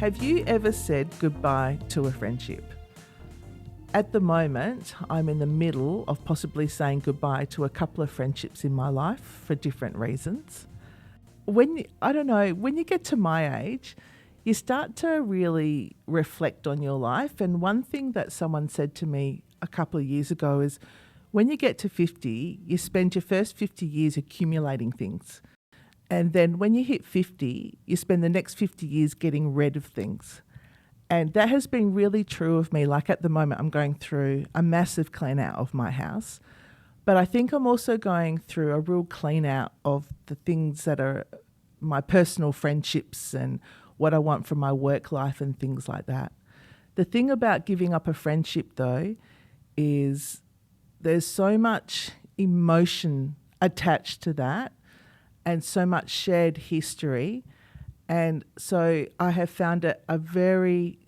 Have you ever said goodbye to a friendship? At the moment, I'm in the middle of possibly saying goodbye to a couple of friendships in my life for different reasons. When you get to my age, you start to really reflect on your life. And one thing that someone said to me a couple of years ago is, when you get to 50, you spend your first 50 years accumulating things. And then when you hit 50, you spend the next 50 years getting rid of things. And that has been really true of me. Like at the moment, I'm going through a massive clean out of my house. But I think I'm also going through a real clean out of the things that are my personal friendships and what I want from my work life and things like that. The thing about giving up a friendship, though, is there's so much emotion attached to that and so much shared history. And so I have found it a very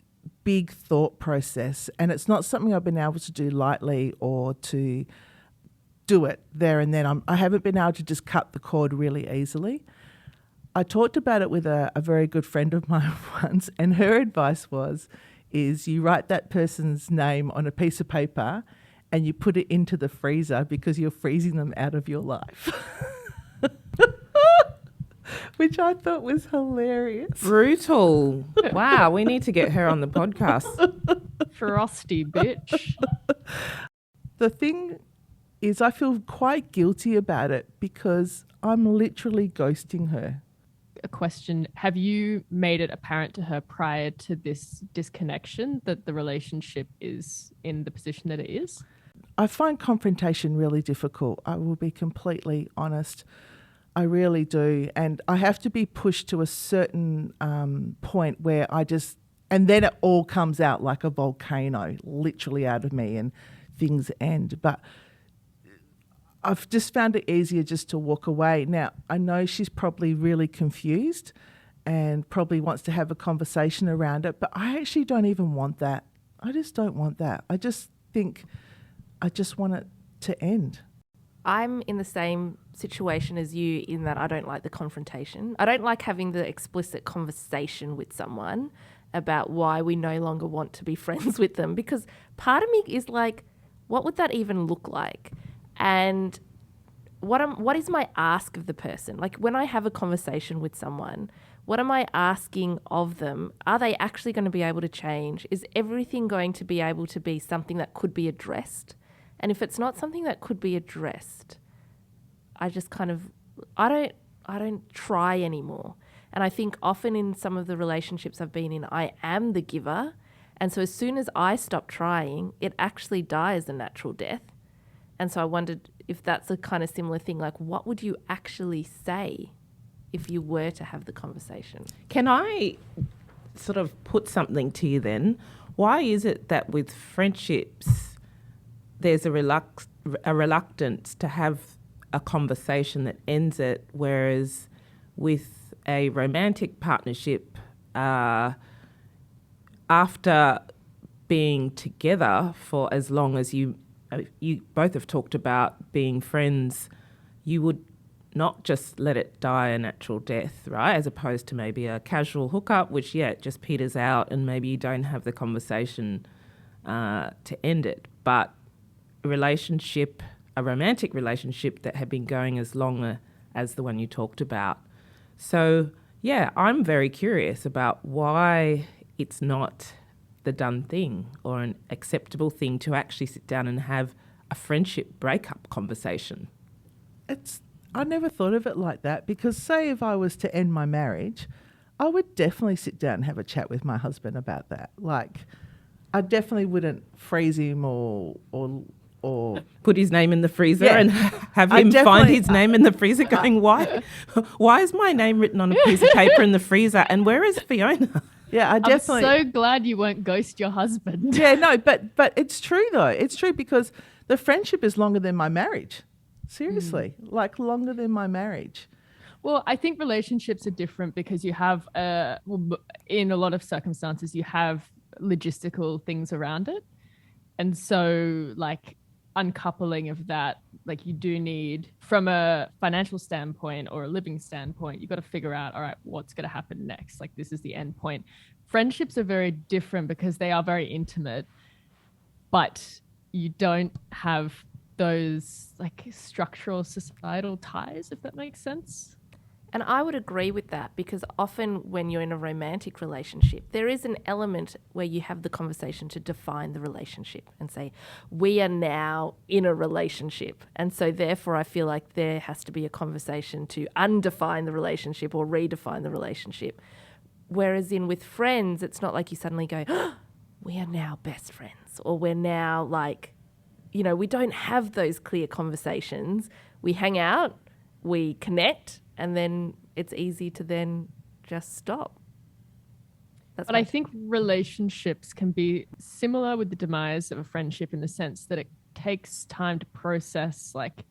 big thought process, and it's not something I've been able to do lightly or to do it there and then. I haven't been able to just cut the cord really easily. I talked about it with a very good friend of mine once, and her advice is you write that person's name on a piece of paper and you put it into the freezer because you're freezing them out of your life. Which I thought was hilarious. Brutal. Wow, we need to get her on the podcast. Frosty bitch. The thing is, I feel quite guilty about it because I'm literally ghosting her. A question, have you made it apparent to her prior to this disconnection that the relationship is in the position that it is? I find confrontation really difficult. I will be completely honest. I really do. And I have to be pushed to a certain point where and then it all comes out like a volcano, literally out of me, and things end. But I've just found it easier just to walk away. Now, I know she's probably really confused and probably wants to have a conversation around it, but I actually don't even want that. I just don't want that. I just think I just want it to end. I'm in the same situation as you in that I don't like the confrontation. I don't like having the explicit conversation with someone about why we no longer want to be friends with them, because part of me is like, what would that even look like? And what is my ask of the person? Like when I have a conversation with someone, what am I asking of them? Are they actually going to be able to change? Is everything going to be able to be something that could be addressed? And if it's not something that could be addressed, I just I don't try anymore. And I think often in some of the relationships I've been in, I am the giver. And so as soon as I stop trying, it actually dies a natural death. And so I wondered if that's a kind of similar thing, like what would you actually say if you were to have the conversation? Can I sort of put something to you then? Why is it that with friendships, there's a reluctance to have a conversation that ends it, whereas with a romantic partnership, after being together for as long as you both have talked about being friends, you would not just let it die a natural death, right? As opposed to maybe a casual hookup, which, it just peters out and maybe you don't have the conversation to end it. But a romantic relationship that had been going as long as the one you talked about. So, I'm very curious about why it's not the done thing or an acceptable thing to actually sit down and have a friendship breakup conversation. I never thought of it like that, because say if I was to end my marriage, I would definitely sit down and have a chat with my husband about that. Like, I definitely wouldn't freeze him or put his name in the freezer and have him find his name in the freezer going, why is my name written on a piece of paper in the freezer and where is Fiona? Yeah, I definitely. I'm so glad you won't ghost your husband. Yeah, no, but it's true though. It's true because the friendship is longer than my marriage. Seriously, like longer than my marriage. Well, I think relationships are different because you have, in a lot of circumstances, you have logistical things around it. And so like uncoupling of that like you do need, from a financial standpoint or a living standpoint, you've got to figure out, all right, what's going to happen next? Like, this is the end point. Friendships are very different because they are very intimate, but you don't have those like structural societal ties, if that makes sense. And I would agree with that, because often when you're in a romantic relationship, there is an element where you have the conversation to define the relationship and say, we are now in a relationship. And so therefore I feel like there has to be a conversation to undefine the relationship or redefine the relationship. Whereas with friends, it's not like you suddenly go, oh, we are now best friends, or we're now like, you know, we don't have those clear conversations. We hang out, we connect, and then it's easy to then just stop. But I think relationships can be similar with the demise of a friendship in the sense that it takes time to process, like,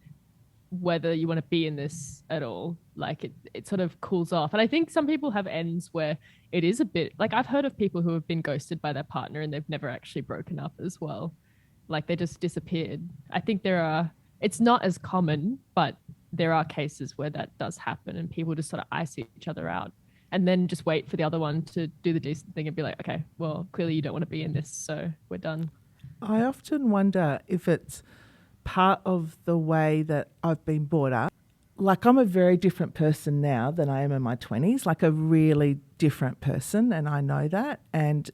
whether you want to be in this at all. Like, it sort of cools off. And I think some people have ends where it is a bit, like, I've heard of people who have been ghosted by their partner and they've never actually broken up as well. Like, they just disappeared. I think it's not as common, but there are cases where that does happen and people just sort of ice each other out and then just wait for the other one to do the decent thing and be like, okay, well, clearly you don't want to be in this, so we're done. I often wonder if it's part of the way that I've been brought up. Like, I'm a very different person now than I am in my 20s, like a really different person, and I know that. And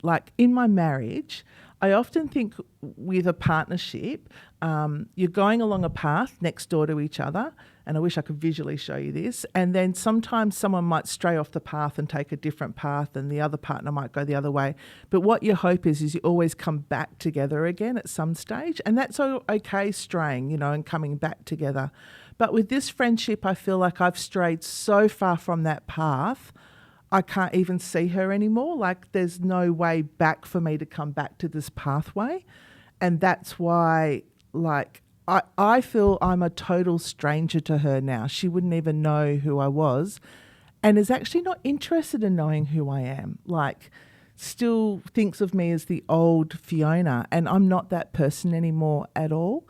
like in my marriage, I often think with a partnership, you're going along a path next door to each other, and I wish I could visually show you this, and then sometimes someone might stray off the path and take a different path and the other partner might go the other way. But what your hope is you always come back together again at some stage, and that's okay straying, you know, and coming back together. But with this friendship, I feel like I've strayed so far from that path, I can't even see her anymore. Like, there's no way back for me to come back to this pathway. And that's why, like, I feel I'm a total stranger to her now. She wouldn't even know who I was and is actually not interested in knowing who I am. Like, still thinks of me as the old Fiona, and I'm not that person anymore at all.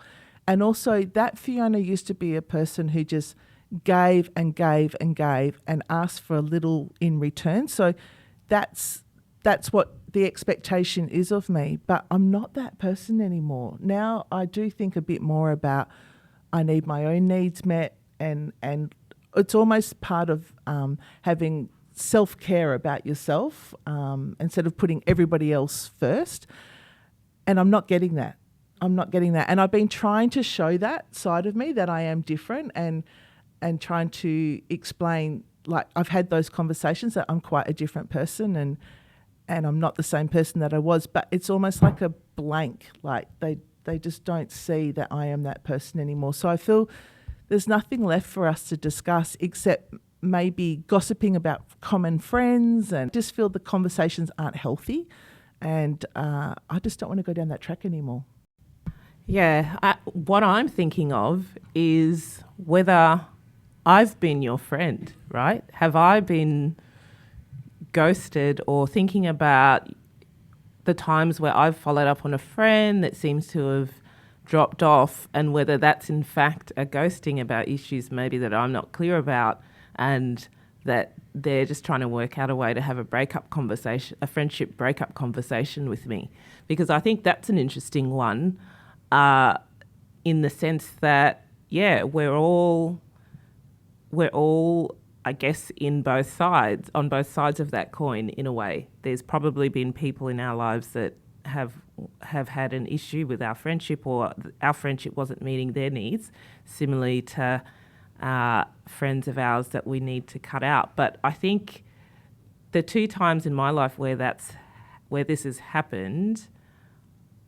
And also, that Fiona used to be a person who just gave and gave and gave and asked for a little in return. So that's what the expectation is of me. But I'm not that person anymore. Now I do think a bit more about I need my own needs met, and it's almost part of having self-care about yourself instead of putting everybody else first. And I'm not getting that. And I've been trying to show that side of me, that I am different, and trying to explain, like, I've had those conversations that I'm quite a different person and I'm not the same person that I was, but it's almost like a blank, like they just don't see that I am that person anymore. So I feel there's nothing left for us to discuss except maybe gossiping about common friends, and just feel the conversations aren't healthy, and I just don't want to go down that track anymore. Yeah, what I'm thinking of is whether I've been your friend, right? Have I been ghosted, or thinking about the times where I've followed up on a friend that seems to have dropped off, and whether that's in fact a ghosting about issues maybe that I'm not clear about, and that they're just trying to work out a way to have a friendship breakup conversation with me. Because I think that's an interesting one, in the sense that, yeah, we're all, I guess, on both sides of that coin in a way. There's probably been people in our lives that have had an issue with our friendship, or our friendship wasn't meeting their needs, similarly to friends of ours that we need to cut out. But I think the two times in my life where this has happened,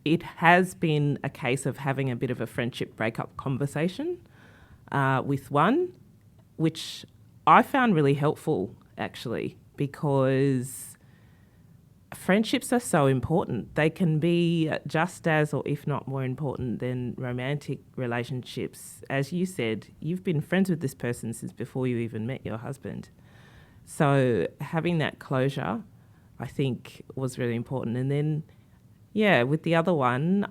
it has been a case of having a bit of a friendship breakup conversation with one, which I found really helpful, actually, because friendships are so important. They can be just as, or if not more important than romantic relationships. As you said, you've been friends with this person since before you even met your husband. So having that closure, I think, was really important. And then, yeah, with the other one,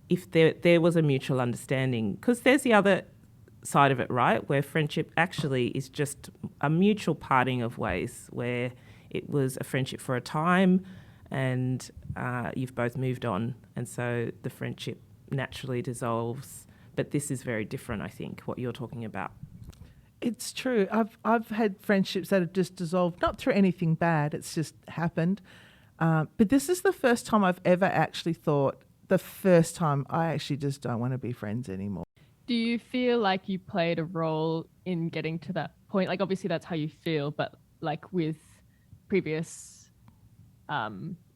if there was a mutual understanding, because there's the other side of it, right, where friendship actually is just a mutual parting of ways, where it was a friendship for a time and you've both moved on, and so the friendship naturally dissolves. But this is very different, I think, what you're talking about. It's true. I've had friendships that have just dissolved, not through anything bad, it's just happened. But this is the first time I've ever actually thought, the first time I actually just don't want to be friends anymore. Do you feel like you played a role in getting to that point? Like, obviously that's how you feel, but like with previous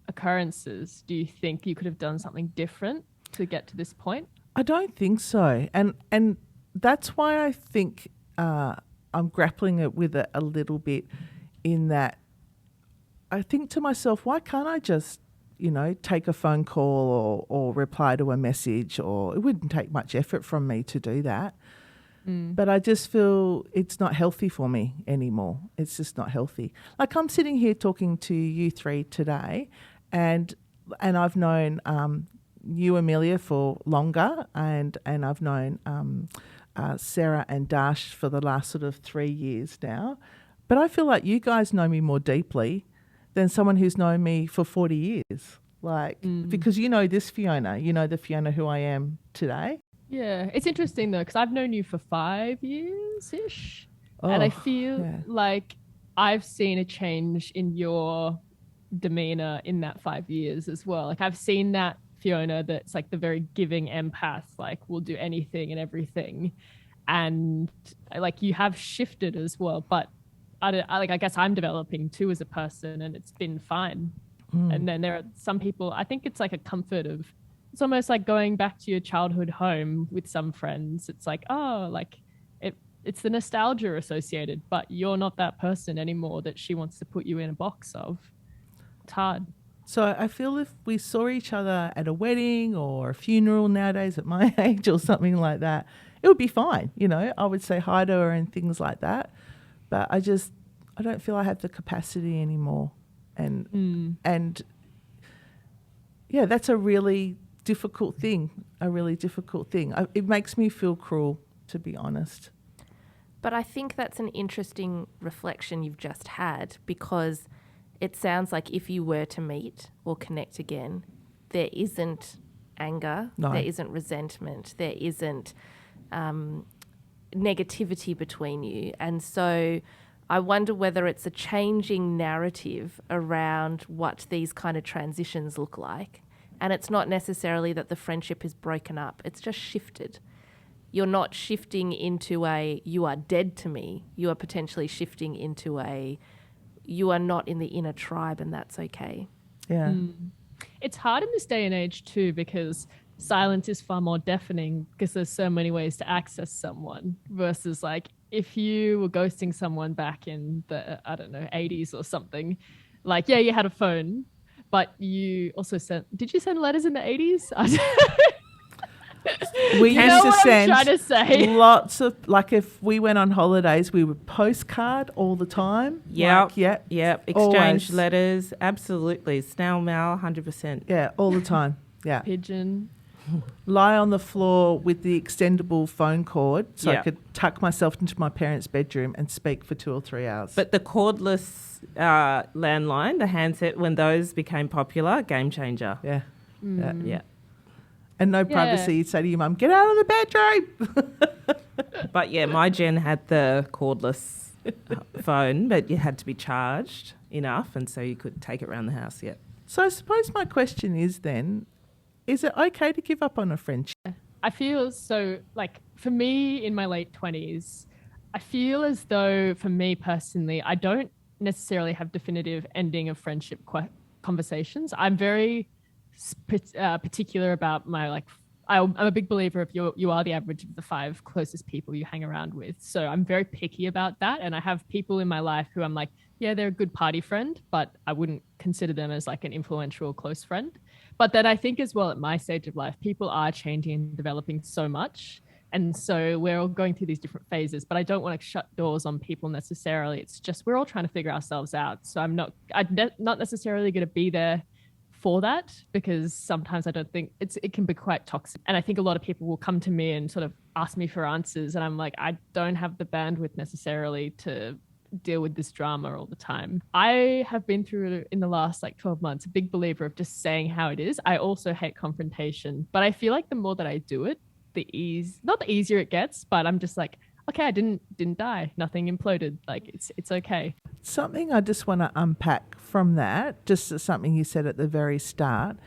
occurrences, do you think you could have done something different to get to this point? I don't think so. And that's why I think I'm grappling with it a little bit, in that I think to myself, why can't I just, take a phone call or reply to a message, or it wouldn't take much effort from me to do that. But I just feel it's not healthy for me anymore. It's just not healthy. Like, I'm sitting here talking to you three today, and I've known you, Amelia, for longer, and I've known Sarah and Dash for the last sort of 3 years now. But I feel like you guys know me more deeply than someone who's known me for 40 years. Because you know this Fiona, you know the Fiona who I am today. Yeah, it's interesting though, because I've known you for 5 years-ish. And I feel like I've seen a change in your demeanor in that 5 years as well. Like, I've seen that Fiona that's like the very giving empath, like will do anything and everything. And like, you have shifted as well, but I guess I'm developing too as a person, and it's been fine. And then there are some people, I think it's like a comfort of, it's almost like going back to your childhood home with some friends. It's like, oh, like it's the nostalgia associated, but you're not that person anymore that she wants to put you in a box of. It's hard. So I feel if we saw each other at a wedding or a funeral nowadays at my age or something like that, it would be fine. I would say hi to her and things like that. But I don't feel I have the capacity anymore. And yeah, that's a really difficult thing, It makes me feel cruel, to be honest. But I think that's an interesting reflection you've just had, because it sounds like if you were to meet or connect again, there isn't anger, there isn't resentment, there isn't negativity between you. And so I wonder whether it's a changing narrative around what these kind of transitions look like. And it's not necessarily that the friendship is broken up, it's just shifted. You're not shifting into you are dead to me. You are potentially shifting into you are not in the inner tribe, and that's okay. Yeah. It's hard in this day and age too, because silence is far more deafening, because there's so many ways to access someone, versus like if you were ghosting someone back in the, 80s or something, like, yeah, you had a phone, but you also did you send letters in the 80s? We used to send I'm trying to say. lots of, like, if we went on holidays, we would postcard all the time. Yep. Exchange always. letters. Absolutely. Snail mail, 100%. Yeah, all the time. Yeah. Pigeon. Lie on the floor with the extendable phone cord so I could tuck myself into my parents' bedroom and speak for 2 or 3 hours. But the cordless landline, the handset, when those became popular, game changer. Yeah. Yeah. And no privacy. You'd say to your mum, get out of the bedroom. But yeah, my gen had the cordless phone, but it had to be charged enough, and so you could take it around the house. Yeah. So I suppose my question is then, is it okay to give up on a friendship? I feel so, like, for me in my late 20s, I feel as though, for me personally, I don't necessarily have definitive ending of friendship conversations. I'm very particular about my, like, I'm a big believer of you are the average of the 5 closest people you hang around with. So I'm very picky about that. And I have people in my life who I'm like, yeah, they're a good party friend, but I wouldn't consider them as like an influential close friend. But then I think as well, at my stage of life, people are changing and developing so much. And so we're all going through these different phases, but I don't want to shut doors on people necessarily. It's just, we're all trying to figure ourselves out. So I'm not necessarily going to be there for that, because sometimes I don't think it can be quite toxic. And I think a lot of people will come to me and sort of ask me for answers. And I'm like, I don't have the bandwidth necessarily to deal with this drama all the time. I have been through in the last 12 months, a big believer of just saying how it is. I also hate confrontation, but I feel like the more that I do it, not the easier it gets, but I'm just like, okay, I didn't die. Nothing imploded. It's okay. Something I just want to unpack from that, just as something you said at the very start,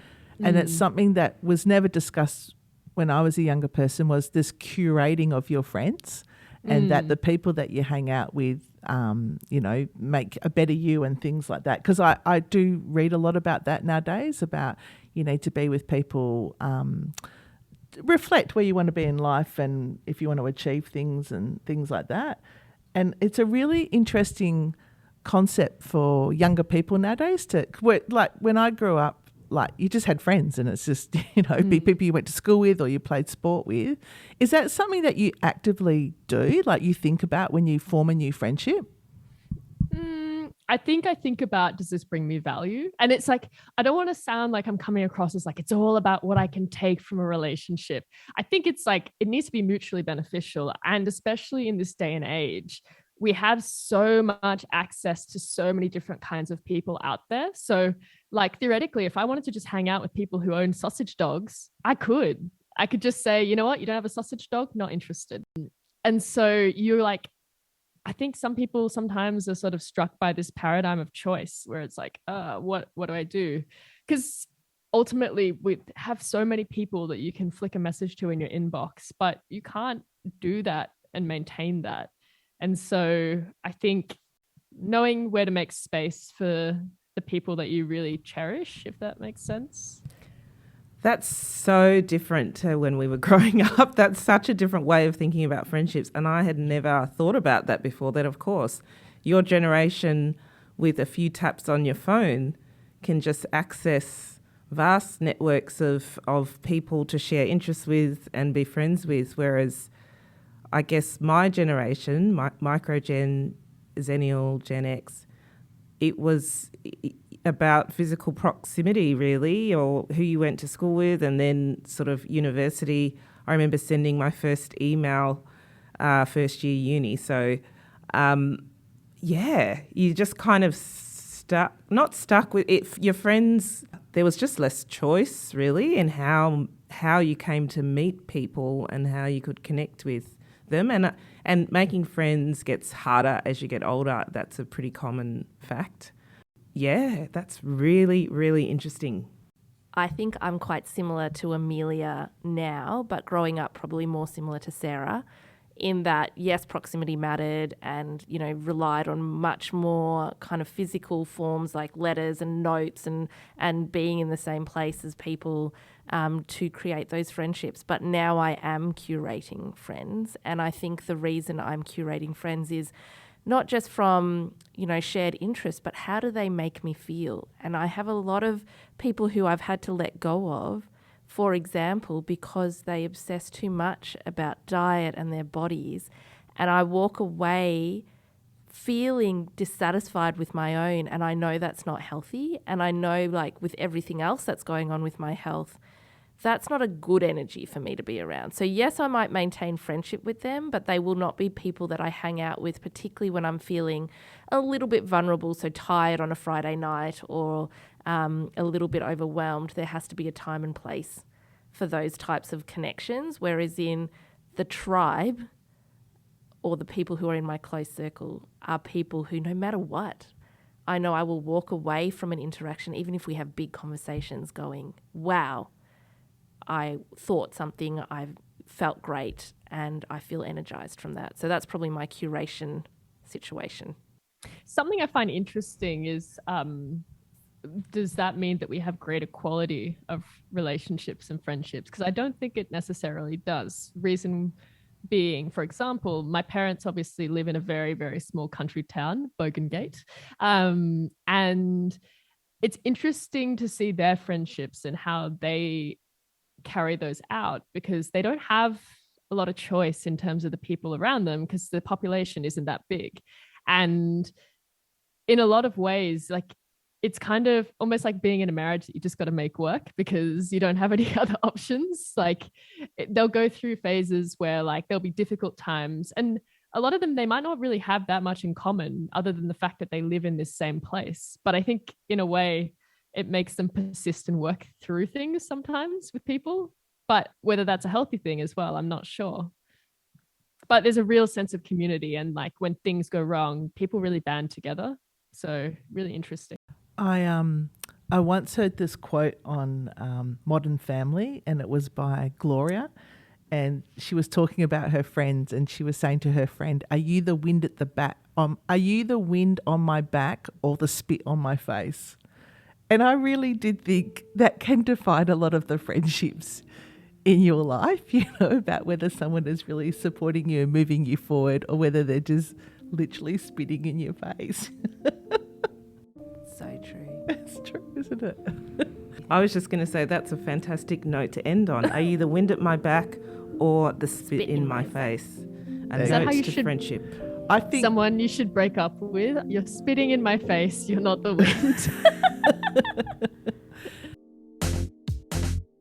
and it's something that was never discussed when I was a younger person, was this curating of your friends, and that the people that you hang out with, make a better you and things like that. Because I do read a lot about that nowadays, about you need to be with people, reflect where you want to be in life and if you want to achieve things and things like that. And it's a really interesting concept for younger people nowadays when I grew up, you just had friends and it's just, be people you went to school with or you played sport with. Is that something that you actively do? You think about when you form a new friendship? I think about, does this bring me value? And it's I don't want to sound like I'm coming across as it's all about what I can take from a relationship. I think it's it needs to be mutually beneficial. And especially in this day and age, we have so much access to so many different kinds of people out there. So theoretically, if I wanted to just hang out with people who own sausage dogs, I could just say, you know what, you don't have a sausage dog, not interested. And so you're I think some people sometimes are sort of struck by this paradigm of choice where it's what do I do? Because ultimately we have so many people that you can flick a message to in your inbox, but you can't do that and maintain that. And so I think knowing where to make space for the people that you really cherish, if that makes sense. That's so different to when we were growing up. That's such a different way of thinking about friendships. And I had never thought about that before. That, of course, your generation with a few taps on your phone can just access vast networks of people to share interests with and be friends with. Whereas I guess my generation, micro-gen, Zennial, Gen X, it was about physical proximity, really, or who you went to school with, and then sort of university. I remember sending my first email first year uni. So, you just kind of not stuck with it. Your friends, there was just less choice, really, in how you came to meet people and how you could connect with them. And making friends gets harder as you get older. That's a pretty common fact. Yeah, that's really, really interesting. I think I'm quite similar to Amelia now, but growing up probably more similar to Sarah, in that, yes, proximity mattered and, relied on much more kind of physical forms like letters and notes and being in the same place as people to create those friendships. But now I am curating friends. And I think the reason I'm curating friends is not just from, shared interests, but how do they make me feel? And I have a lot of people who I've had to let go of, for example, because they obsess too much about diet and their bodies. And I walk away feeling dissatisfied with my own. And I know that's not healthy. And I know, with everything else that's going on with my health, that's not a good energy for me to be around. So yes, I might maintain friendship with them, but they will not be people that I hang out with, particularly when I'm feeling a little bit vulnerable, so tired on a Friday night or a little bit overwhelmed. There has to be a time and place for those types of connections, whereas in the tribe or the people who are in my close circle are people who, no matter what, I know I will walk away from an interaction, even if we have big conversations, going, wow, I thought something, I felt great, and I feel energized from that. So that's probably my curation situation. Something I find interesting is, does that mean that we have greater quality of relationships and friendships? Because I don't think it necessarily does. Reason being, for example, my parents obviously live in a very, very small country town, Bogengate. And it's interesting to see their friendships and how they carry those out, because they don't have a lot of choice in terms of the people around them because the population isn't that big. And in a lot of ways, it's kind of almost like being in a marriage that you just got to make work because you don't have any other options. Like they'll go through phases where like there'll be difficult times, and a lot of them, they might not really have that much in common other than the fact that they live in this same place. But I think in a way it makes them persist and work through things sometimes with people. But whether that's a healthy thing as well, I'm not sure. But there's a real sense of community, and like when things go wrong, people really band together. So really interesting. I once heard this quote on Modern Family, and it was by Gloria, and she was talking about her friends, and she was saying to her friend, "Are you the wind at the back? Are you the wind on my back or the spit on my face?" And I really did think that can define a lot of the friendships in your life, you know, about whether someone is really supporting you and moving you forward, or whether they're just literally spitting in your face. So true. It's true, isn't it? I was just going to say that's a fantastic note to end on. Are you the wind at my back or the spit in my face? And Is that how notes you to should- friendship. I think Someone you should break up with. You're spitting in my face. You're not the wind.